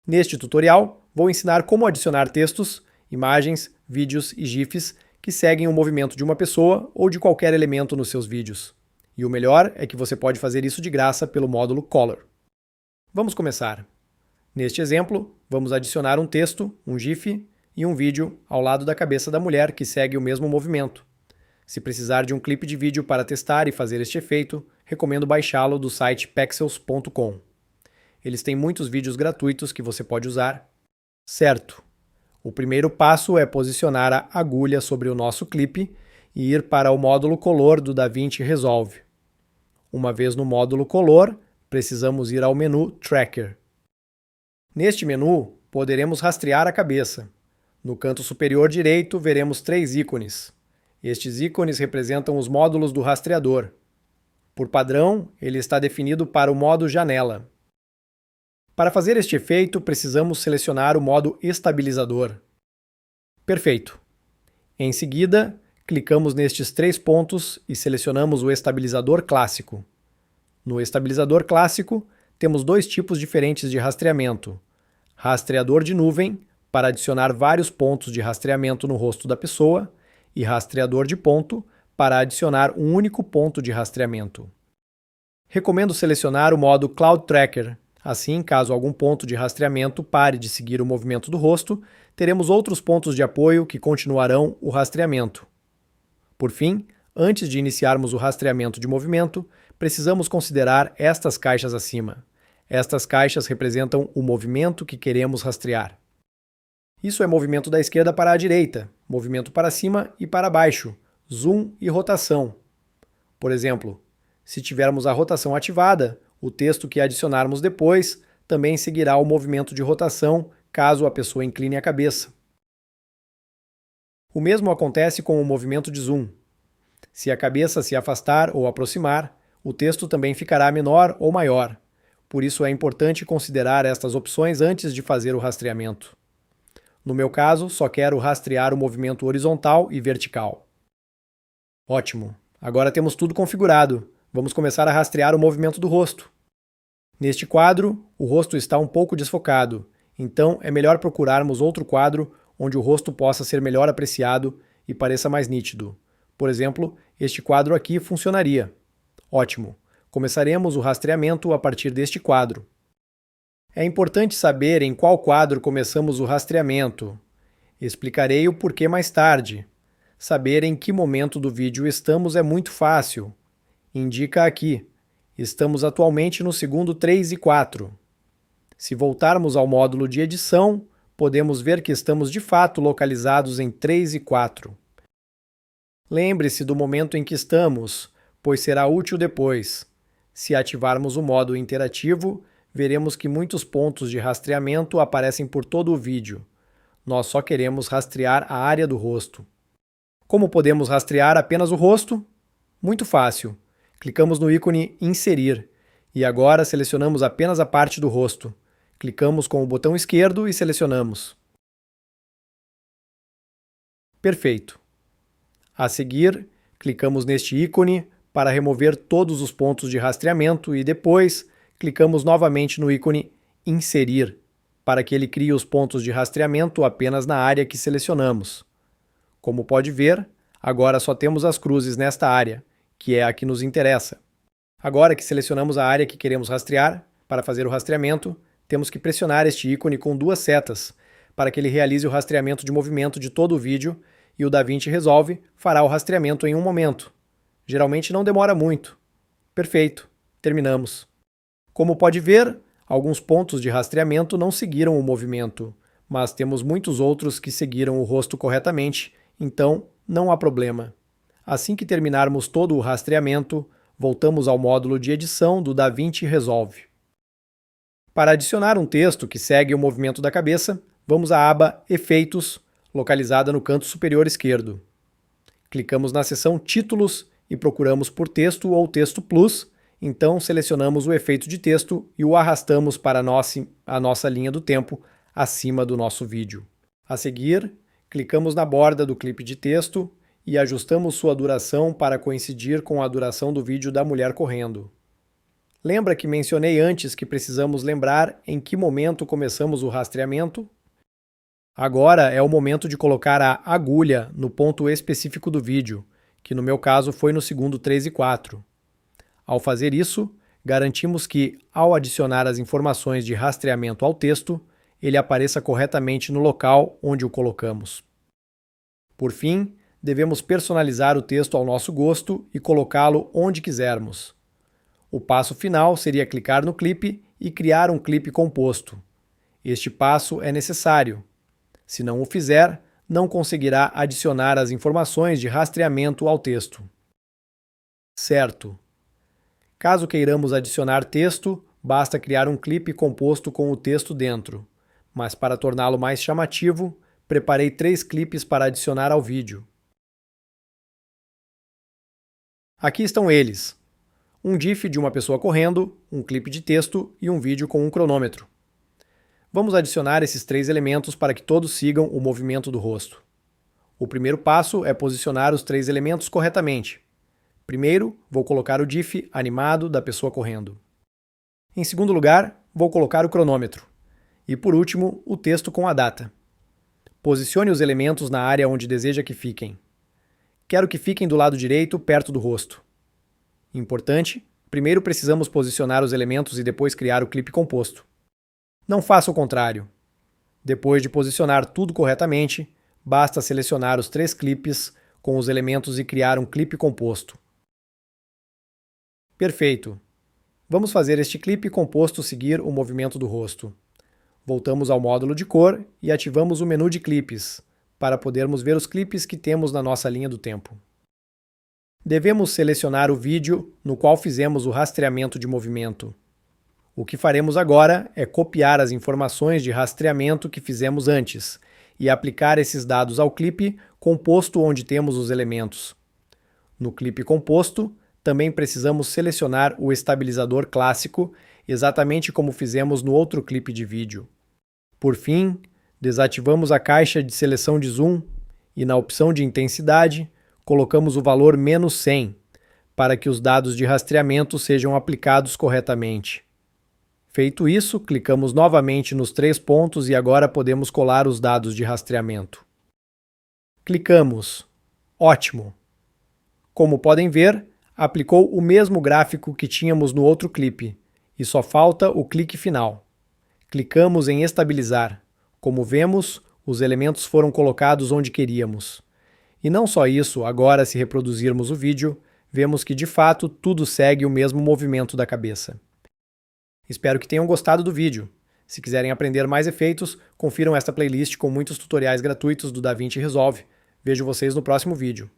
Neste tutorial, vou ensinar como adicionar textos, imagens, vídeos e GIFs que seguem o movimento de uma pessoa ou de qualquer elemento nos seus vídeos. E o melhor é que você pode fazer isso de graça pelo módulo Color. Vamos começar. Neste exemplo, vamos adicionar um texto, um GIF e um vídeo ao lado da cabeça da mulher que segue o mesmo movimento. Se precisar de um clipe de vídeo para testar e fazer este efeito, recomendo baixá-lo do site pexels.com. Eles têm muitos vídeos gratuitos que você pode usar. Certo. O primeiro passo é posicionar a agulha sobre o nosso clipe e ir para o módulo Color do DaVinci Resolve. Uma vez no módulo Color, precisamos ir ao menu Tracker. Neste menu, poderemos rastrear a cabeça. No canto superior direito, veremos 3 ícones. Estes ícones representam os módulos do rastreador. Por padrão, ele está definido para o modo Janela. Para fazer este efeito, precisamos selecionar o modo Estabilizador. Perfeito. Em seguida, clicamos nestes 3 pontos e selecionamos o Estabilizador Clássico. No Estabilizador Clássico, temos 2 tipos diferentes de rastreamento. Rastreador de nuvem, para adicionar vários pontos de rastreamento no rosto da pessoa, e rastreador de ponto, para adicionar um único ponto de rastreamento. Recomendo selecionar o modo Cloud Tracker. Assim, caso algum ponto de rastreamento pare de seguir o movimento do rosto, teremos outros pontos de apoio que continuarão o rastreamento. Por fim, antes de iniciarmos o rastreamento de movimento, precisamos considerar estas caixas acima. Estas caixas representam o movimento que queremos rastrear. Isso é movimento da esquerda para a direita, movimento para cima e para baixo, zoom e rotação. Por exemplo, se tivermos a rotação ativada, o texto que adicionarmos depois também seguirá o movimento de rotação caso a pessoa incline a cabeça. O mesmo acontece com o movimento de zoom. Se a cabeça se afastar ou aproximar, o texto também ficará menor ou maior. Por isso é importante considerar estas opções antes de fazer o rastreamento. No meu caso, só quero rastrear o movimento horizontal e vertical. Ótimo! Agora temos tudo configurado. Vamos começar a rastrear o movimento do rosto. Neste quadro, o rosto está um pouco desfocado, então é melhor procurarmos outro quadro onde o rosto possa ser melhor apreciado e pareça mais nítido. Por exemplo, este quadro aqui funcionaria. Ótimo! Começaremos o rastreamento a partir deste quadro. É importante saber em qual quadro começamos o rastreamento. Explicarei o porquê mais tarde. Saber em que momento do vídeo estamos é muito fácil. Indica aqui. Estamos atualmente no segundo 3 e 4. Se voltarmos ao módulo de edição, podemos ver que estamos de fato localizados em 3 e 4. Lembre-se do momento em que estamos, pois será útil depois. Se ativarmos o modo interativo, veremos que muitos pontos de rastreamento aparecem por todo o vídeo. Nós só queremos rastrear a área do rosto. Como podemos rastrear apenas o rosto? Muito fácil. Clicamos no ícone Inserir e agora selecionamos apenas a parte do rosto. Clicamos com o botão esquerdo e selecionamos. Perfeito. A seguir, clicamos neste ícone para remover todos os pontos de rastreamento e depois clicamos novamente no ícone Inserir para que ele crie os pontos de rastreamento apenas na área que selecionamos. Como pode ver, agora só temos as cruzes nesta área, que é a que nos interessa. Agora que selecionamos a área que queremos rastrear, para fazer o rastreamento, temos que pressionar este ícone com 2 setas, para que ele realize o rastreamento de movimento de todo o vídeo, e o DaVinci Resolve fará o rastreamento em um momento. Geralmente não demora muito. Perfeito, terminamos. Como pode ver, alguns pontos de rastreamento não seguiram o movimento, mas temos muitos outros que seguiram o rosto corretamente, então não há problema. Assim que terminarmos todo o rastreamento, voltamos ao módulo de edição do DaVinci Resolve. Para adicionar um texto que segue o movimento da cabeça, vamos à aba Efeitos, localizada no canto superior esquerdo. Clicamos na seção Títulos e procuramos por Texto ou Texto Plus, então selecionamos o efeito de texto e o arrastamos para a nossa linha do tempo acima do nosso vídeo. A seguir, clicamos na borda do clipe de texto e ajustamos sua duração para coincidir com a duração do vídeo da mulher correndo. Lembra que mencionei antes que precisamos lembrar em que momento começamos o rastreamento? Agora é o momento de colocar a agulha no ponto específico do vídeo, que no meu caso foi no segundo 3 e 4. Ao fazer isso, garantimos que, ao adicionar as informações de rastreamento ao texto, ele apareça corretamente no local onde o colocamos. Por fim, devemos personalizar o texto ao nosso gosto e colocá-lo onde quisermos. O passo final seria clicar no clipe e criar um clipe composto. Este passo é necessário. Se não o fizer, não conseguirá adicionar as informações de rastreamento ao texto. Certo. Caso queiramos adicionar texto, basta criar um clipe composto com o texto dentro. Mas para torná-lo mais chamativo, preparei 3 clipes para adicionar ao vídeo. Aqui estão eles: um GIF de uma pessoa correndo, um clipe de texto e um vídeo com um cronômetro. Vamos adicionar esses 3 elementos para que todos sigam o movimento do rosto. O primeiro passo é posicionar os 3 elementos corretamente. Primeiro, vou colocar o GIF animado da pessoa correndo. Em segundo lugar, vou colocar o cronômetro. E por último, o texto com a data. Posicione os elementos na área onde deseja que fiquem. Quero que fiquem do lado direito, perto do rosto. Importante, primeiro precisamos posicionar os elementos e depois criar o clipe composto. Não faça o contrário. Depois de posicionar tudo corretamente, basta selecionar os 3 clipes com os elementos e criar um clipe composto. Perfeito! Vamos fazer este clipe composto seguir o movimento do rosto. Voltamos ao módulo de cor e ativamos o menu de clipes, para podermos ver os clipes que temos na nossa linha do tempo. Devemos selecionar o vídeo no qual fizemos o rastreamento de movimento. O que faremos agora é copiar as informações de rastreamento que fizemos antes e aplicar esses dados ao clipe composto onde temos os elementos. No clipe composto, também precisamos selecionar o estabilizador clássico, exatamente como fizemos no outro clipe de vídeo. Por fim, desativamos a caixa de seleção de zoom e na opção de intensidade, colocamos o valor -100 para que os dados de rastreamento sejam aplicados corretamente. Feito isso, clicamos novamente nos 3 pontos e agora podemos colar os dados de rastreamento. Clicamos. Ótimo! Como podem ver, aplicou o mesmo gráfico que tínhamos no outro clipe, e só falta o clique final. Clicamos em estabilizar. Como vemos, os elementos foram colocados onde queríamos. E não só isso, agora se reproduzirmos o vídeo, vemos que de fato tudo segue o mesmo movimento da cabeça. Espero que tenham gostado do vídeo. Se quiserem aprender mais efeitos, confiram esta playlist com muitos tutoriais gratuitos do DaVinci Resolve. Vejo vocês no próximo vídeo.